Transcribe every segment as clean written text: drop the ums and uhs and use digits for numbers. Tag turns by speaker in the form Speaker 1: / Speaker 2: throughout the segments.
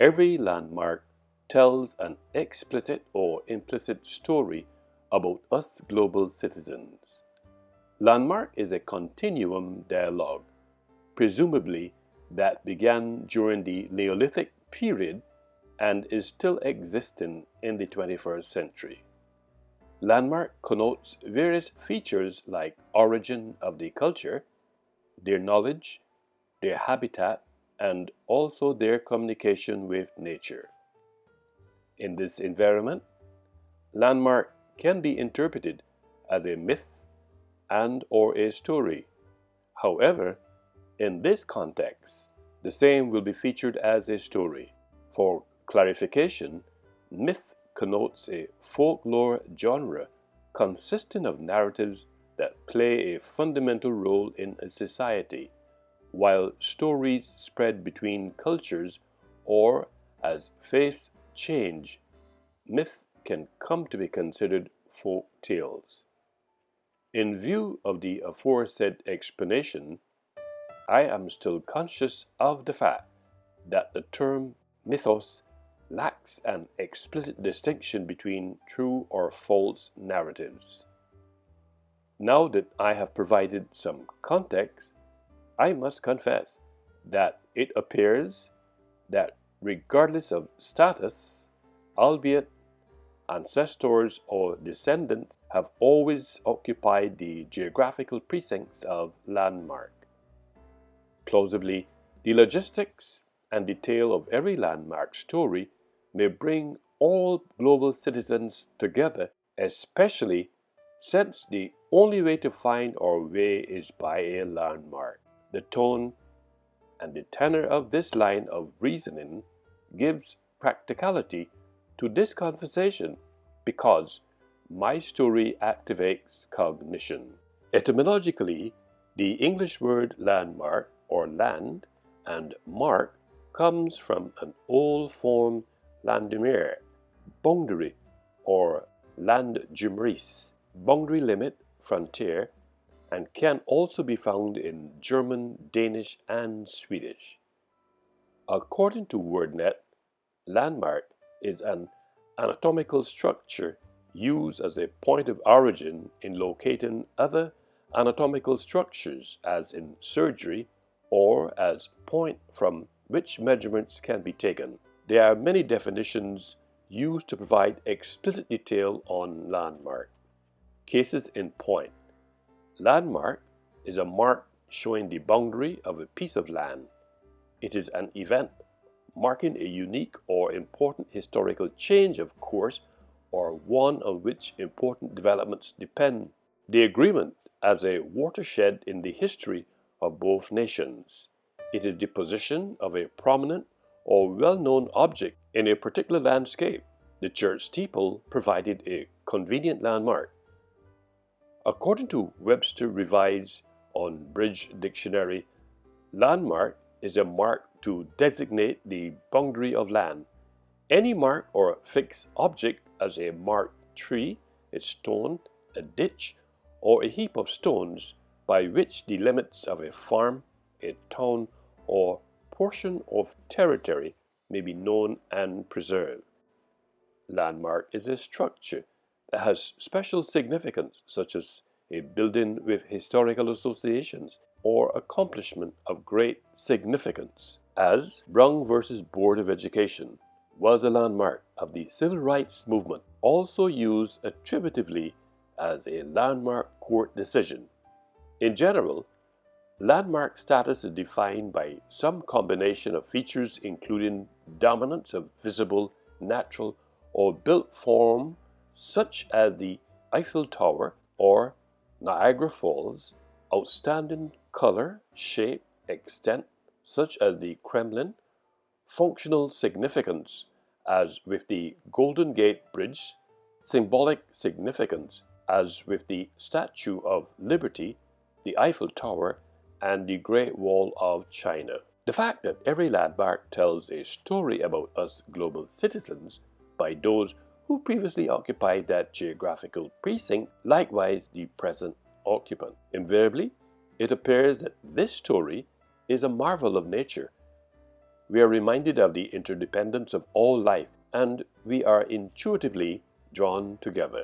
Speaker 1: Every landmark tells an explicit or implicit story about us global citizens. Landmark is a continuum dialogue, presumably that began during the Neolithic period and is still existing in the 21st century. Landmark connotes various features like origin of the culture, their knowledge, their habitat, and also their communication with nature. In this environment, landmark can be interpreted as a myth and or a story. However, in this context, the same will be featured as a story. For clarification, myth connotes a folklore genre consisting of narratives that play a fundamental role in a society, while stories spread between cultures or as faiths change, myth can come to be considered folk tales. In view of the aforesaid explanation, I am still conscious of the fact that the term mythos lacks an explicit distinction between true or false narratives. Now that I have provided some context, I must confess that it appears that regardless of status, albeit ancestors or descendants have always occupied the geographical precincts of landmark. Plausibly, the logistics and detail of every landmark story may bring all global citizens together, especially since the only way to find our way is by a landmark. The tone and the tenor of this line of reasoning gives practicality to this conversation because my story activates cognition. Etymologically, the English word landmark or land and mark comes from an old form landmeer, boundary, or landgemeris, boundary limit, frontier, and can also be found in German, Danish, and Swedish. According to WordNet, landmark is an anatomical structure used as a point of origin in locating other anatomical structures, as in surgery, or as point from which measurements can be taken. There are many definitions used to provide explicit detail on landmark. Cases in point. Landmark is a mark showing the boundary of a piece of land. It is an event marking a unique or important historical change of course or one on which important developments depend. The agreement as a watershed in the history of both nations. It is the position of a prominent or well-known object in a particular landscape. The church steeple provided a convenient landmark. According to Webster Revised on Bridge Dictionary, landmark is a mark to designate the boundary of land. Any mark or fixed object as a marked tree, a stone, a ditch, or a heap of stones by which the limits of a farm, a town, or portion of territory may be known and preserved. Landmark is a structure that has special significance, such as a building with historical associations or accomplishment of great significance, as Brown versus Board of Education was a landmark of the Civil Rights Movement, also used attributively as a landmark court decision. In general, landmark status is defined by some combination of features including dominance of visible, natural, or built form such as the Eiffel Tower or Niagara Falls, outstanding color, shape, extent such as the Kremlin, functional significance as with the Golden Gate Bridge, symbolic significance as with the Statue of Liberty, the Eiffel Tower, and the Great Wall of China. The fact that every landmark tells a story about us global citizens by those who previously occupied that geographical precinct, likewise the present occupant. Invariably, it appears that this story is a marvel of nature, we are reminded of the interdependence of all life, and we are intuitively drawn together.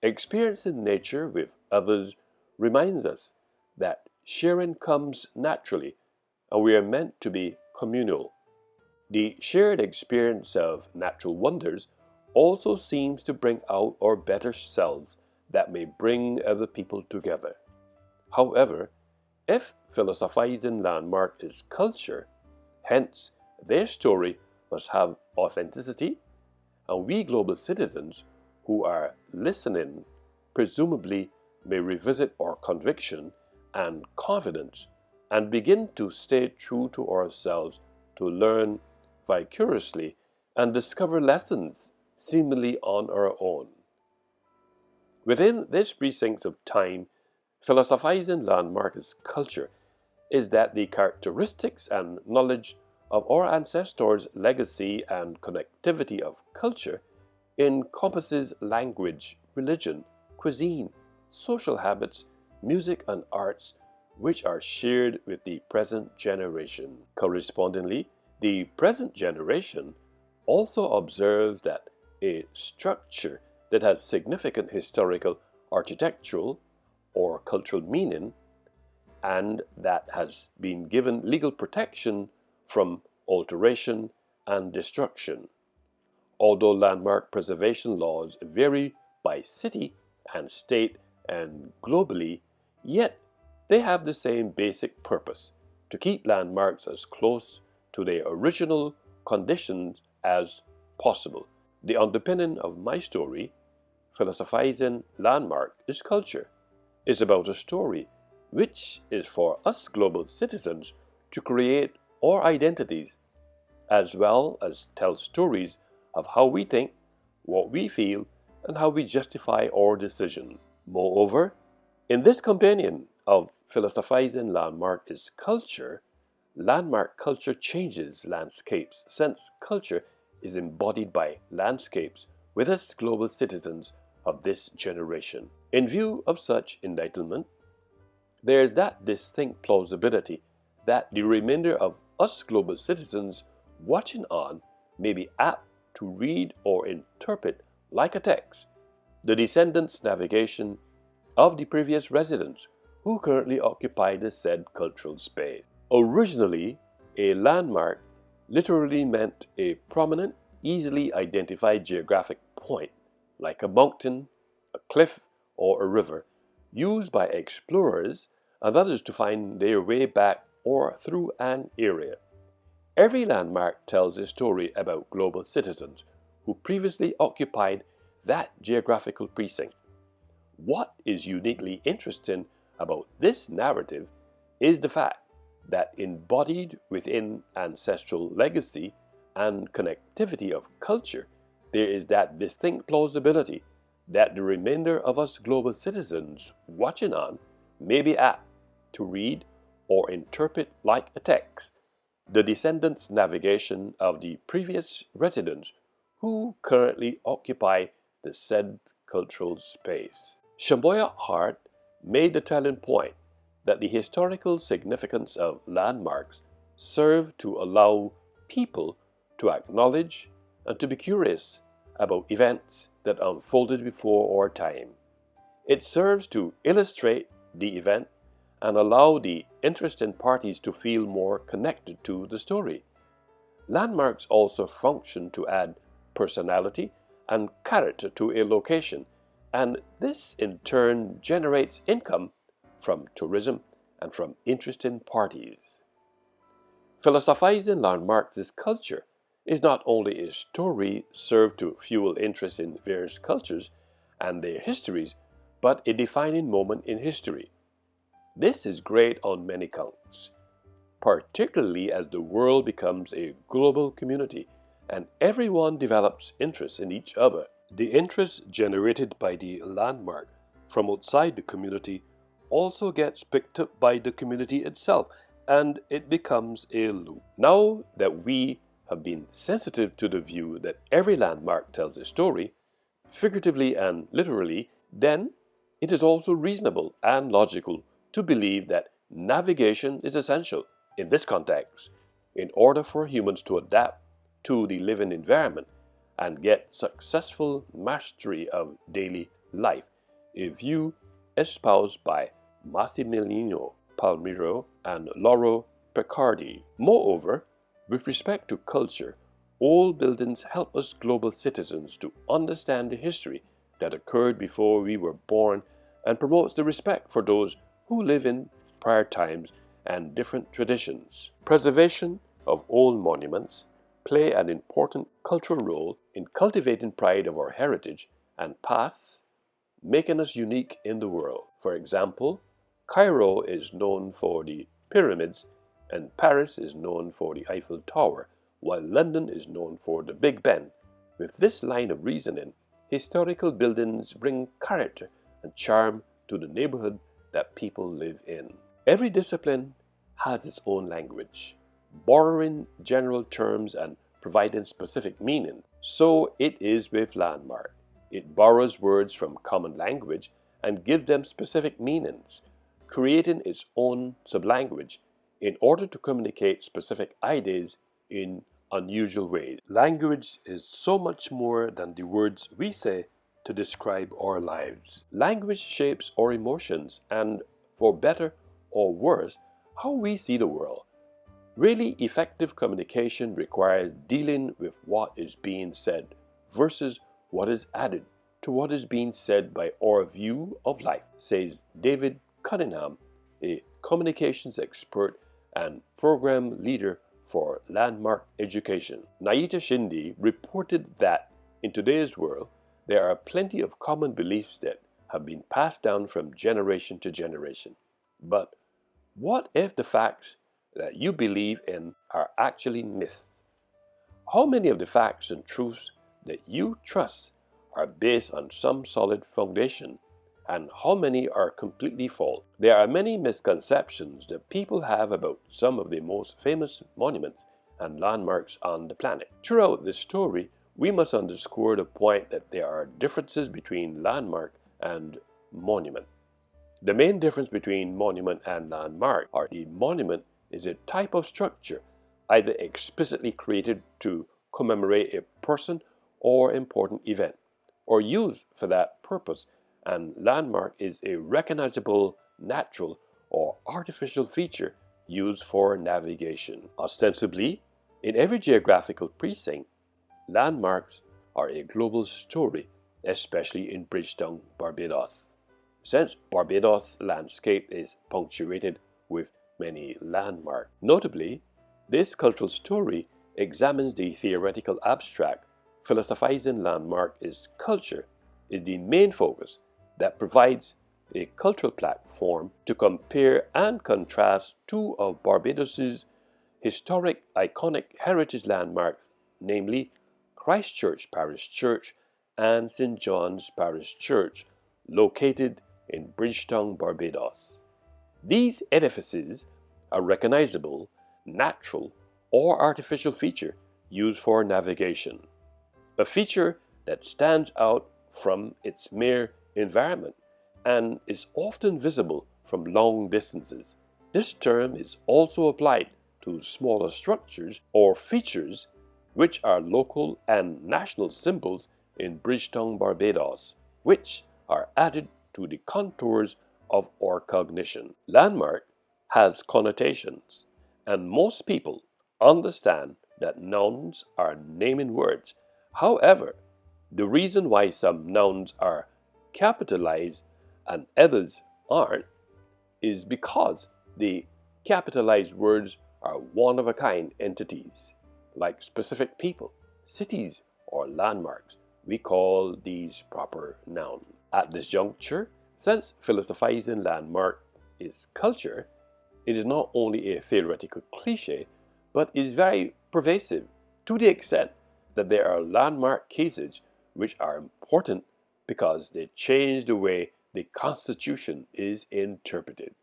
Speaker 1: Experiencing nature with others reminds us that sharing comes naturally, and we are meant to be communal. The shared experience of natural wonders also seems to bring out our better selves that may bring other people together. However, if philosophizing landmark is culture, hence their story must have authenticity, and we global citizens who are listening presumably may revisit our conviction and confidence and begin to stay true to ourselves to learn vicariously and discover lessons seemingly on our own. Within this precincts of time, philosophizing landmark as culture is that the characteristics and knowledge of our ancestors' legacy and connectivity of culture encompasses language, religion, cuisine, social habits, music, and arts which are shared with the present generation. Correspondingly, the present generation also observes that a structure that has significant historical, architectural, or cultural meaning and that has been given legal protection from alteration and destruction. Although landmark preservation laws vary by city and state and globally, yet they have the same basic purpose: to keep landmarks as close to their original conditions as possible. The underpinning of my story, Philosophizing Landmark is Culture, is about a story which is for us global citizens to create our identities, as well as tell stories of how we think, what we feel, and how we justify our decisions. Moreover, in this companion of Philosophizing Landmark is Culture, landmark culture changes landscapes, since culture is embodied by landscapes with us global citizens of this generation. In view of such enlightenment, there is that distinct plausibility that the remainder of us global citizens watching on may be apt to read or interpret like a text the descendants' navigation of the previous residents who currently occupy the said cultural space. Originally, a landmark literally meant a prominent, easily identified geographic point, like a mountain, a cliff, or a river, used by explorers and others to find their way back or through an area. Every landmark tells a story about global citizens who previously occupied that geographical precinct. What is uniquely interesting about this narrative is the fact that embodied within ancestral legacy and connectivity of culture, there is that distinct plausibility that the remainder of us global citizens watching on may be apt to read or interpret like a text the descendants' navigation of the previous residents who currently occupy the said cultural space. Shamboya Hart made the telling point that the historical significance of landmarks serve to allow people to acknowledge and to be curious about events that unfolded before our time. It serves to illustrate the event and allow the interested parties to feel more connected to the story. Landmarks also function to add personality and character to a location, and this in turn generates income from tourism and from interested parties. Philosophizing landmarks as culture is not only a story served to fuel interest in various cultures and their histories, but a defining moment in history. This is great on many counts, particularly as the world becomes a global community and everyone develops interest in each other. The interest generated by the landmark from outside the community also gets picked up by the community itself, and it becomes a loop. Now that we have been sensitive to the view that every landmark tells a story, figuratively and literally, then it is also reasonable and logical to believe that navigation is essential in this context. In order for humans to adapt to the living environment and get successful mastery of daily life, a view espoused by Massimiliano Palmiro and Lauro Picardi. Moreover, with respect to culture, old buildings help us global citizens to understand the history that occurred before we were born and promotes the respect for those who live in prior times and different traditions. Preservation of old monuments play an important cultural role in cultivating pride of our heritage and past, making us unique in the world. For example, Cairo is known for the pyramids and Paris is known for the Eiffel Tower, while London is known for the Big Ben. With this line of reasoning, historical buildings bring character and charm to the neighborhood that people live in. Every discipline has its own language, borrowing general terms and providing specific meaning. So it is with landmark. It borrows words from common language and gives them specific meanings, creating its own sublanguage in order to communicate specific ideas in unusual ways. Language is so much more than the words we say to describe our lives. Language shapes our emotions and, for better or worse, how we see the world. Really effective communication requires dealing with what is being said versus what is added to what is being said by our view of life, says David Cunningham, a communications expert and program leader for Landmark Education. Naita Shinde reported that in today's world, there are plenty of common beliefs that have been passed down from generation to generation. But what if the facts that you believe in are actually myths? How many of the facts and truths that you trust are based on some solid foundation, and how many are completely false? There are many misconceptions that people have about some of the most famous monuments and landmarks on the planet. Throughout this story, we must underscore the point that there are differences between landmark and monument. The main difference between monument and landmark are the monument is a type of structure either explicitly created to commemorate a person or important event, or used for that purpose, and landmark is a recognizable natural or artificial feature used for navigation. Ostensibly, in every geographical precinct, landmarks are a global story, especially in Bridgetown, Barbados. Since Barbados' landscape is punctuated with many landmarks. Notably, this cultural story examines the theoretical abstract. Philosophizing landmark is culture is the main focus that provides a cultural platform to compare and contrast two of Barbados's historic iconic heritage landmarks, namely Christchurch Parish Church and St. John's Parish Church, located in Bridgetown, Barbados. These edifices are recognizable, natural, or artificial feature used for navigation, a feature that stands out from its mere environment and is often visible from long distances. This term is also applied to smaller structures or features which are local and national symbols in Bridgetown, Barbados, which are added to the contours of our cognition. Landmark has connotations, and most people understand that nouns are naming words. However, the reason why some nouns are capitalized and others aren't is because the capitalized words are one-of-a-kind entities, like specific people, cities, or landmarks. We call these proper nouns. At this juncture, since philosophizing landmark is culture, it is not only a theoretical cliche, but is very pervasive to the extent that there are landmark cases which are important because they change the way the Constitution is interpreted.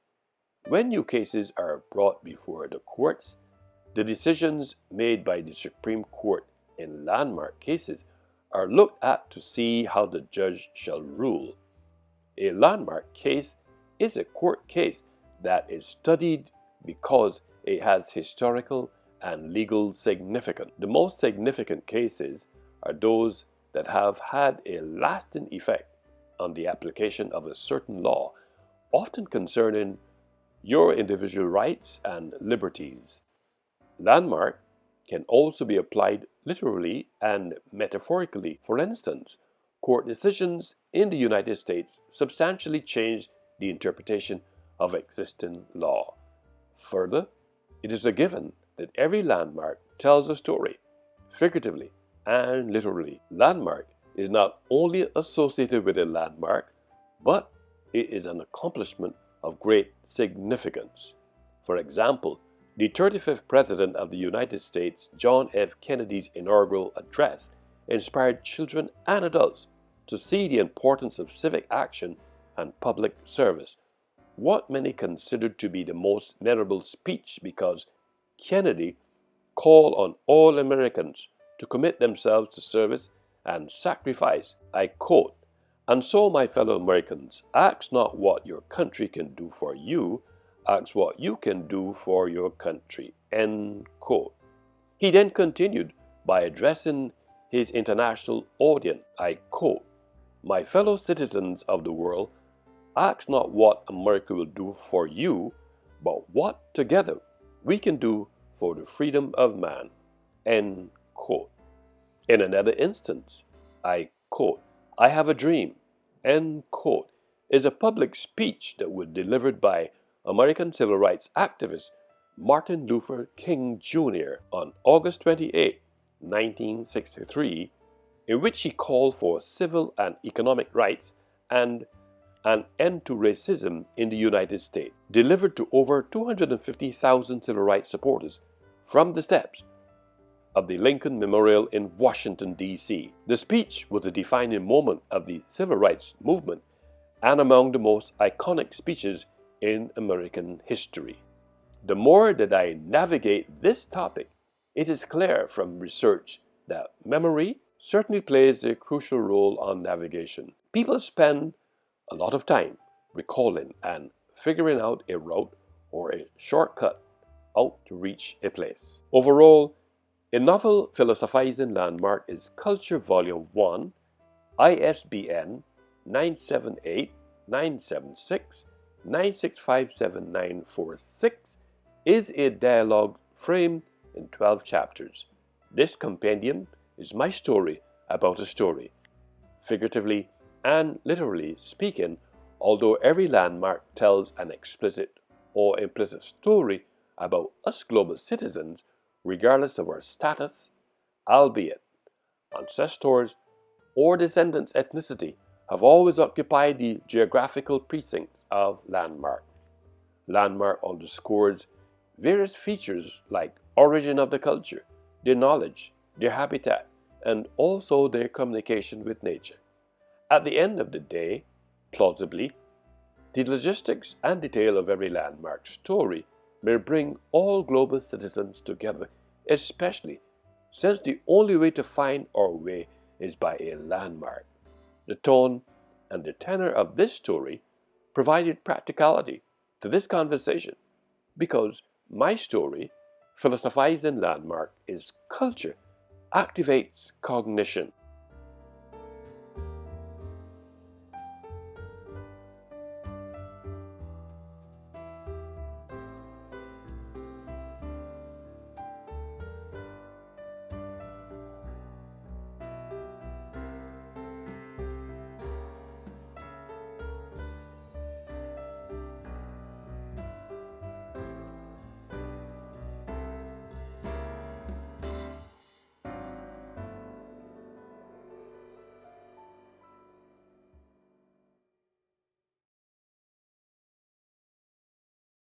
Speaker 1: When new cases are brought before the courts, the decisions made by the Supreme Court in landmark cases are looked at to see how the judge shall rule. A landmark case is a court case that is studied because it has historical and legal significance. The most significant cases are those that have had a lasting effect on the application of a certain law, often concerning your individual rights and liberties. Landmark can also be applied literally and metaphorically. For instance, court decisions in the United States substantially change the interpretation of existing law. Further, it is a given that every landmark tells a story, figuratively and literally. Landmark is not only associated with a landmark, but it is an accomplishment of great significance. For example, the 35th President of the United States, John F. Kennedy's inaugural address, inspired children and adults to see the importance of civic action and public service, what many considered to be the most memorable speech because Kennedy called on all Americans to commit themselves to service and sacrifice. I quote, "And so, my fellow Americans, ask not what your country can do for you, ask what you can do for your country." End quote. He then continued by addressing his international audience. I quote, "My fellow citizens of the world, ask not what America will do for you, but what together we can do for the freedom of man." End quote. In another instance, I quote, "I have a dream," end quote, is a public speech that was delivered by American civil rights activist Martin Luther King Jr. on August 28, 1963, in which he called for civil and economic rights and an end to racism in the United States, delivered to over 250,000 civil rights supporters from the steps of the Lincoln Memorial in Washington, D.C. The speech was a defining moment of the civil rights movement and among the most iconic speeches in American history. The more that I navigate this topic, it is clear from research that memory certainly plays a crucial role on navigation. People spend a lot of time recalling and figuring out a route or a shortcut out to reach a place. Overall, a novel Philosophizing landmark is Culture Volume 1, ISBN 978-976-9657946, is a dialogue framed in 12 chapters. This compendium is my story about a story. Figuratively and literally speaking, although every landmark tells an explicit or implicit story about us global citizens, regardless of our status, albeit ancestors or descendants' ethnicity, have always occupied the geographical precincts of landmark. Landmark underscores various features like origin of the culture, their knowledge, their habitat, and also their communication with nature. At the end of the day, plausibly, the logistics and detail of every landmark story may bring all global citizens together, especially since the only way to find our way is by a landmark. The tone and the tenor of this story provided practicality to this conversation because my story, Philosophizing Landmark, is culture, activates cognition.